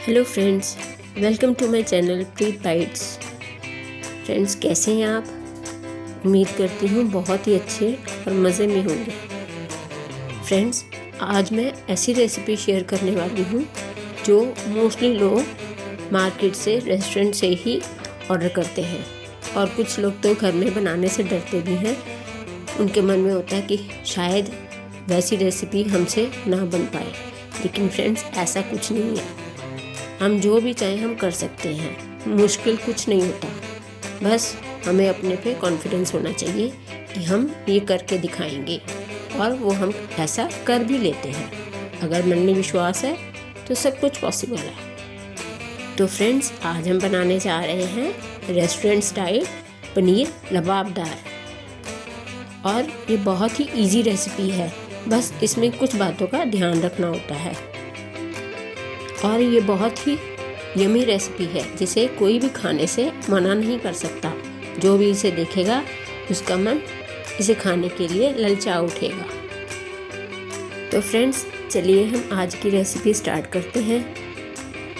Hello friends, welcome to my channel Preet bytes. Friends, कैसे हैं आप? उम्मीद करती हूँ बहुत ही अच्छे और मज़े में होंगे। फ्रेंड्स, आज मैं ऐसी रेसिपी शेयर करने वाली हूँ जो मोस्टली लोग मार्केट से, रेस्टोरेंट से ही ऑर्डर करते हैं और कुछ लोग तो घर में बनाने से डरते भी हैं। उनके मन में होता है कि शायद वैसी रेसिपी हमसे ना बन पाए, लेकिन फ्रेंड्स ऐसा कुछ नहीं है। हम जो भी चाहें हम कर सकते हैं, मुश्किल कुछ नहीं होता। बस हमें अपने पे कॉन्फिडेंस होना चाहिए कि हम ये करके दिखाएंगे, और वो हम ऐसा कर भी लेते हैं। अगर मन में विश्वास है तो सब कुछ पॉसिबल है। तो फ्रेंड्स, आज हम बनाने जा रहे हैं रेस्टोरेंट स्टाइल पनीर लबाबदार, और ये बहुत ही इजी रेसिपी है। बस इसमें कुछ बातों का ध्यान रखना होता है, और ये बहुत ही यमी रेसिपी है जिसे कोई भी खाने से मना नहीं कर सकता। जो भी इसे देखेगा उसका मन इसे खाने के लिए ललचा उठेगा। तो फ्रेंड्स, चलिए हम आज की रेसिपी स्टार्ट करते हैं।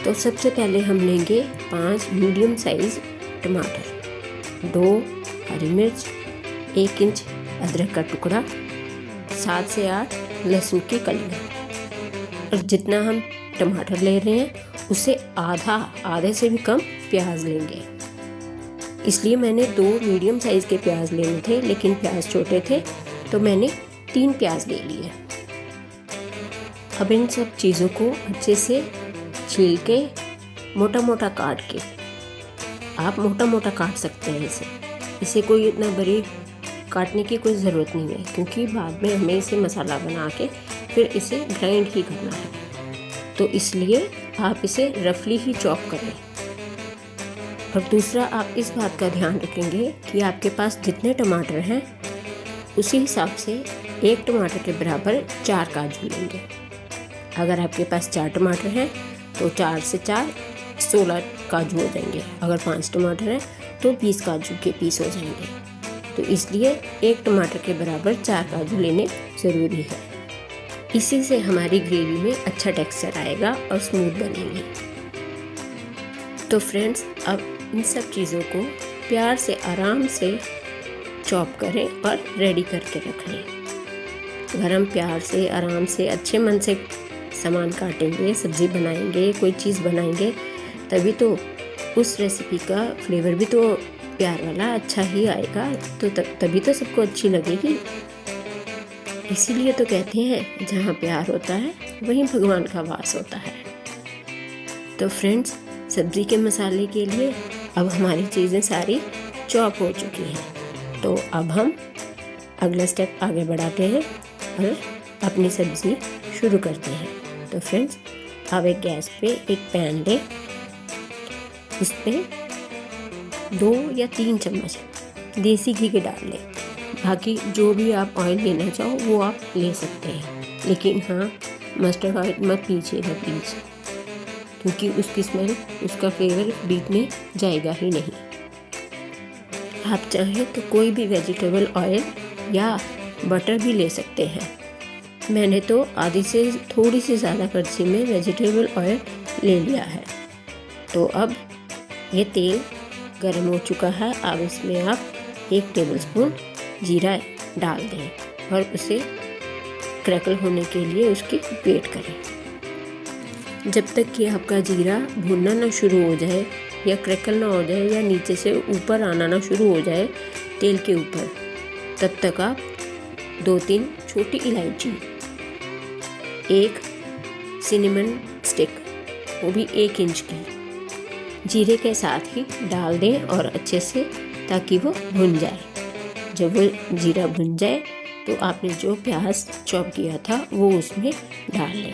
तो सबसे पहले हम लेंगे 5 मीडियम साइज़ टमाटर, 2 हरी मिर्च, 1 इंच अदरक का टुकड़ा, 7 से 8 लहसुन की कलियाँ। और जितना हम टमाटर ले रहे हैं उससे आधे से भी कम प्याज लेंगे। इसलिए मैंने 2 मीडियम साइज़ के प्याज लेने थे, लेकिन प्याज छोटे थे तो मैंने 3 प्याज ले लिए। अब इन सब चीज़ों को अच्छे से छील के मोटा मोटा काट के, आप मोटा मोटा काट सकते हैं इसे कोई इतना बारीक काटने की कोई ज़रूरत नहीं है, क्योंकि बाद में हमें इसे मसाला बना के फिर इसे ग्राइंड ही करना है। तो इसलिए आप इसे रफली ही चॉप करें। और दूसरा, आप इस बात का ध्यान रखेंगे कि आपके पास जितने टमाटर हैं उसी हिसाब से 1 टमाटर के बराबर 4 काजू लेंगे। अगर आपके पास 4 टमाटर हैं तो 4 से 4 16 काजू हो जाएंगे। अगर 5 टमाटर हैं तो 20 काजू के पीस हो जाएंगे। तो इसलिए 1 टमाटर के बराबर 4 काजू लेने ज़रूरी है। इसी से हमारी ग्रेवी में अच्छा टेक्सचर आएगा और स्मूथ बनेगी। तो फ्रेंड्स, अब इन सब चीज़ों को प्यार से आराम से चॉप करें और रेडी करके रख लें। अगर हम प्यार से, आराम से, अच्छे मन से सामान काटेंगे, सब्ज़ी बनाएंगे, कोई चीज़ बनाएंगे, तभी तो उस रेसिपी का फ्लेवर भी तो प्यार वाला अच्छा ही आएगा। तो तभी तो सबको अच्छी लगेगी। इसीलिए तो कहते हैं जहाँ प्यार होता है वहीं भगवान का वास होता है। तो फ्रेंड्स, सब्ज़ी के मसाले के लिए अब हमारी चीज़ें सारी चॉप हो चुकी हैं। तो अब हम अगला स्टेप आगे बढ़ाते हैं और अपनी सब्ज़ी शुरू करते हैं। तो फ्रेंड्स, अब एक गैस पे एक पैन लें, उस पर 2 या 3 चम्मच देसी घी के डाल लें। बाकी जो भी आप ऑयल लेना चाहो वो आप ले सकते हैं, लेकिन हाँ, मस्टर्ड ऑयल मत लीजिएगा प्लीज़, क्योंकि उसकी स्मेल, उसका फ्लेवर बीच में जाएगा ही नहीं। आप चाहें तो कोई भी वेजिटेबल ऑयल या बटर भी ले सकते हैं। मैंने तो आधी से थोड़ी सी ज़्यादा कड़छी में वेजिटेबल ऑयल ले लिया है। तो अब ये तेल गर्म हो चुका है। अब इसमें आप 1 टेबलस्पून जीरा डाल दें और उसे क्रैकल होने के लिए उसकी वेट करें। जब तक कि आपका जीरा भुनना ना शुरू हो जाए या क्रैकल ना हो जाए या नीचे से ऊपर आना ना शुरू हो जाए तेल के ऊपर, तब तक आप 2-3 छोटी इलायची, 1 सिनेमन स्टिक, वो भी 1 इंच की, जीरे के साथ ही डाल दें और अच्छे से, ताकि वो भुन जाए। जब वो जीरा भुन जाए तो आपने जो प्याज चॉप किया था वो उसमें डाल लें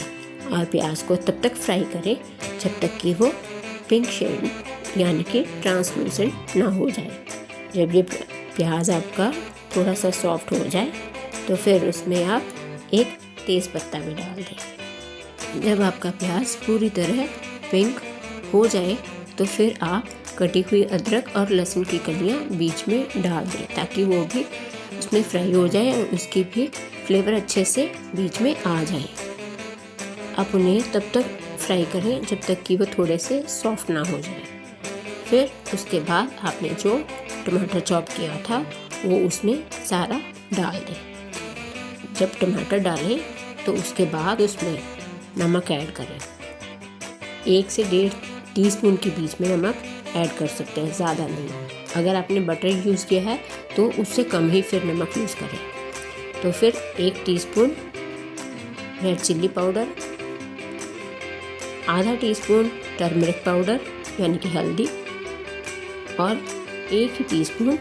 और प्याज को तब तक फ्राई करें जब तक कि वो पिंक शेड यानी कि ट्रांसलूसेंट ना हो जाए। जब ये प्याज आपका थोड़ा सा सॉफ्ट हो जाए तो फिर उसमें आप 1 तेज़ पत्ता भी डाल दें। जब आपका प्याज पूरी तरह पिंक हो जाए तो फिर आप कटी हुई अदरक और लहसुन की कलियाँ बीच में डाल दें, ताकि वो भी उसमें फ्राई हो जाए और उसकी भी फ्लेवर अच्छे से बीच में आ जाए। आप उन्हें तब तक फ्राई करें जब तक कि वो थोड़े से सॉफ्ट ना हो जाए। फिर उसके बाद आपने जो टमाटर चॉप किया था वो उसमें सारा डाल दें। जब टमाटर डालें तो उसके बाद उसमें नमक ऐड करें। 1 से 1.5 टीस्पून के बीच में नमक ऐड कर सकते हैं, ज़्यादा नहीं। अगर आपने बटर यूज़ किया है तो उससे कम ही फिर नमक यूज़ करें। तो फिर 1 टीस्पून रेड चिल्ली पाउडर, आधा टीस्पून टर्मरिक पाउडर यानी कि हल्दी, और 1 टीस्पून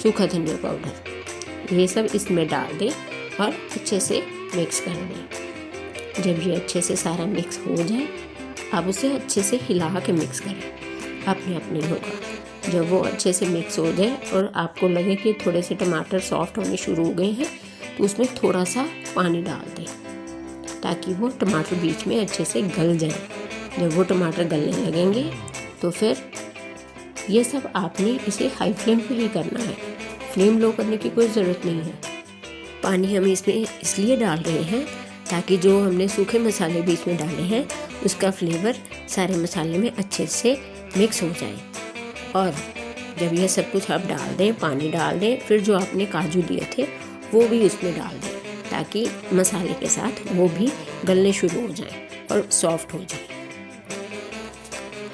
सूखा धनिया पाउडर, ये सब इसमें डाल दें और अच्छे से मिक्स कर दें। जब ये अच्छे से सारा मिक्स हो जाए आप उसे अच्छे से हिला के मिक्स करें, अपने आप नहीं होगा। जब वो अच्छे से मिक्स हो जाए और आपको लगे कि थोड़े से टमाटर सॉफ्ट होने शुरू हो गए हैं तो उसमें थोड़ा सा पानी डाल दें ताकि वो टमाटर बीच में अच्छे से गल जाए। जब वो टमाटर गलने लगेंगे तो फिर ये सब आपने इसे हाई फ्लेम पे ही करना है, फ्लेम लो करने की कोई ज़रूरत नहीं है। पानी हम इसमें इसलिए डाल रहे हैं ताकि जो हमने सूखे मसाले बीच में डाले हैं उसका फ्लेवर सारे मसाले में अच्छे से मिक्स हो जाए। और जब यह सब कुछ आप डाल दें, पानी डाल दें, फिर जो आपने काजू लिए थे वो भी उसमें डाल दें ताकि मसाले के साथ वो भी गलने शुरू हो जाए और सॉफ्ट हो जाए।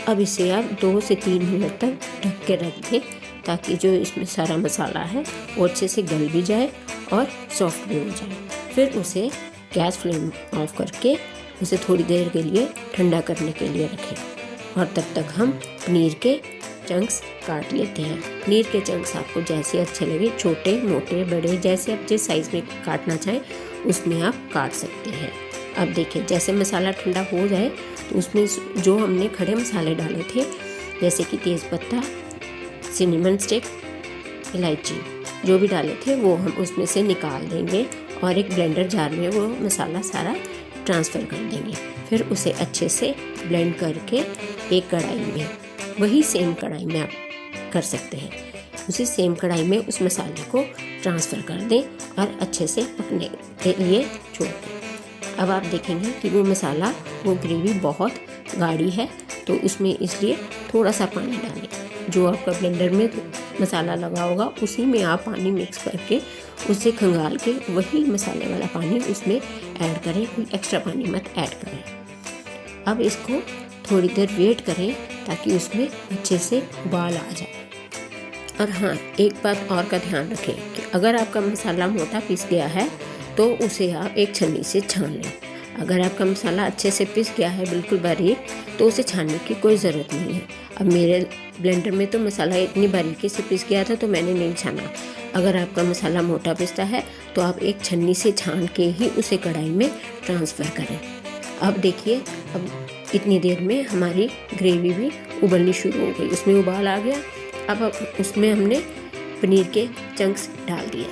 अब इसे आप 2 से 3 मिनट तक ढक के रख दें ताकि जो इसमें सारा मसाला है वो अच्छे से गल भी जाए और सॉफ्ट भी हो जाए। फिर उसे गैस फ्लेम ऑफ करके उसे थोड़ी देर के लिए ठंडा करने के लिए रखें और तब तक हम पनीर के चंक्स काट लेते हैं। पनीर के चंक्स आपको जैसे अच्छे लगे, छोटे मोटे बड़े, जैसे आप जिस साइज़ में काटना चाहें उसमें आप काट सकते हैं। अब देखिए जैसे मसाला ठंडा हो जाए तो उसमें जो हमने खड़े मसाले डाले थे जैसे कि तेज़पत्ता, सिनेमन स्टिक, इलायची, जो भी डाले थे वो हम उसमें से निकाल देंगे और एक ब्लेंडर जार में वो मसाला सारा ट्रांसफ़र कर देंगे। फिर उसे अच्छे से ब्लेंड करके एक कढ़ाई में, वही सेम कढ़ाई में आप कर सकते हैं, उसी सेम कढ़ाई में उस मसाले को ट्रांसफ़र कर दें और अच्छे से पकने के लिए छोड़ दें। अब आप देखेंगे कि वो मसाला, वो ग्रेवी बहुत गाढ़ी है तो उसमें इसलिए थोड़ा सा पानी डालें। जो आपका ब्लेंडर में मसाला लगा होगा उसी में आप पानी मिक्स करके उसे खंगाल के वही मसाले वाला पानी उसमें ऐड करें, कोई एक्स्ट्रा पानी मत ऐड करें। अब इसको थोड़ी देर वेट करें ताकि उसमें अच्छे से उबाल आ जाए। और हाँ, एक बात और का ध्यान रखें कि अगर आपका मसाला मोटा पिस गया है तो उसे आप एक छन्नी से छान लें। अगर आपका मसाला अच्छे से पिस गया है बिल्कुल बारीक तो उसे छानने की कोई ज़रूरत नहीं है। अब मेरे ब्लेंडर में तो मसाला इतनी बारीकी से पिस गया था तो मैंने नहीं छाना। अगर आपका मसाला मोटा पिसता है तो आप एक छन्नी से छान के ही उसे कढ़ाई में ट्रांसफ़र करें। अब देखिए, अब इतनी देर में हमारी ग्रेवी भी उबलनी शुरू हो गई, उसमें उबाल आ गया। अब उसमें हमने पनीर के चंक्स डाल दिए।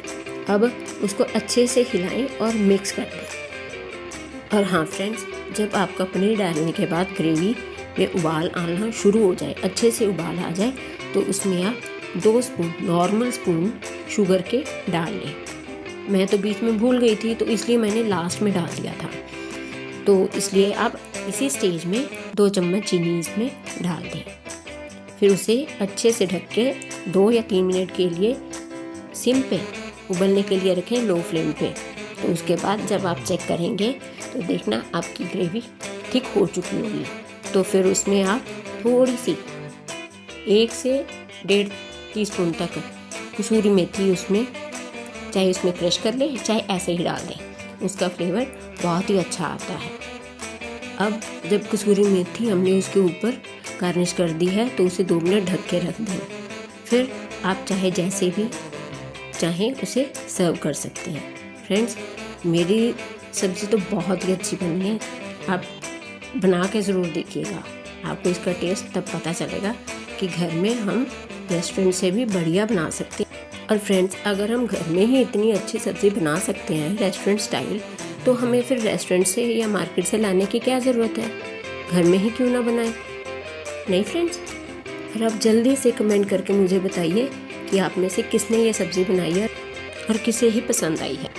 अब उसको अच्छे से हिलाएं और मिक्स कर दें। और हाँ फ्रेंड्स, जब आपका पनीर डालने के बाद ग्रेवी में उबाल आना शुरू हो जाए, अच्छे से उबाल आ जाए, तो उसमें आप 2 स्पून नॉर्मल स्पून शुगर के डाल लें। मैं तो बीच में भूल गई थी तो इसलिए मैंने लास्ट में डाल दिया था। तो इसलिए आप इसी स्टेज में 2 चम्मच चीनी इसमें डाल दें। फिर उसे अच्छे से ढक के 2 या 3 मिनट के लिए सिम पे उबलने के लिए रखें, लो फ्लेम पे। तो उसके बाद जब आप चेक करेंगे तो देखना आपकी ग्रेवी थिक हो चुकी होगी। तो फिर उसमें आप थोड़ी सी 1 से 1.5 टीस्पून तक कसूरी मेथी उसमें, चाहे उसमें क्रश कर लें चाहे ऐसे ही डाल दें, उसका फ्लेवर बहुत ही अच्छा आता है। अब जब कसूरी मेथी हमने उसके ऊपर गार्निश कर दी है तो उसे 2 मिनट ढक के रख दें। फिर आप चाहे जैसे भी चाहें उसे सर्व कर सकते हैं। फ्रेंड्स, मेरी सब्ज़ी तो बहुत ही अच्छी बनी है, आप बना के ज़रूर देखिएगा। आपको इसका टेस्ट तब पता चलेगा कि घर में हम रेस्टोरेंट से भी बढ़िया बना सकते हैं। और फ्रेंड्स, अगर हम घर में ही इतनी अच्छी सब्ज़ी बना सकते हैं रेस्टोरेंट स्टाइल, तो हमें फिर रेस्टोरेंट से या मार्केट से लाने की क्या ज़रूरत है, घर में ही क्यों ना बनाएं। नहीं फ्रेंड्स, और आप जल्दी से कमेंट करके मुझे बताइए कि आप में से किसने ये सब्ज़ी बनाई है और किसे ही पसंद आई है।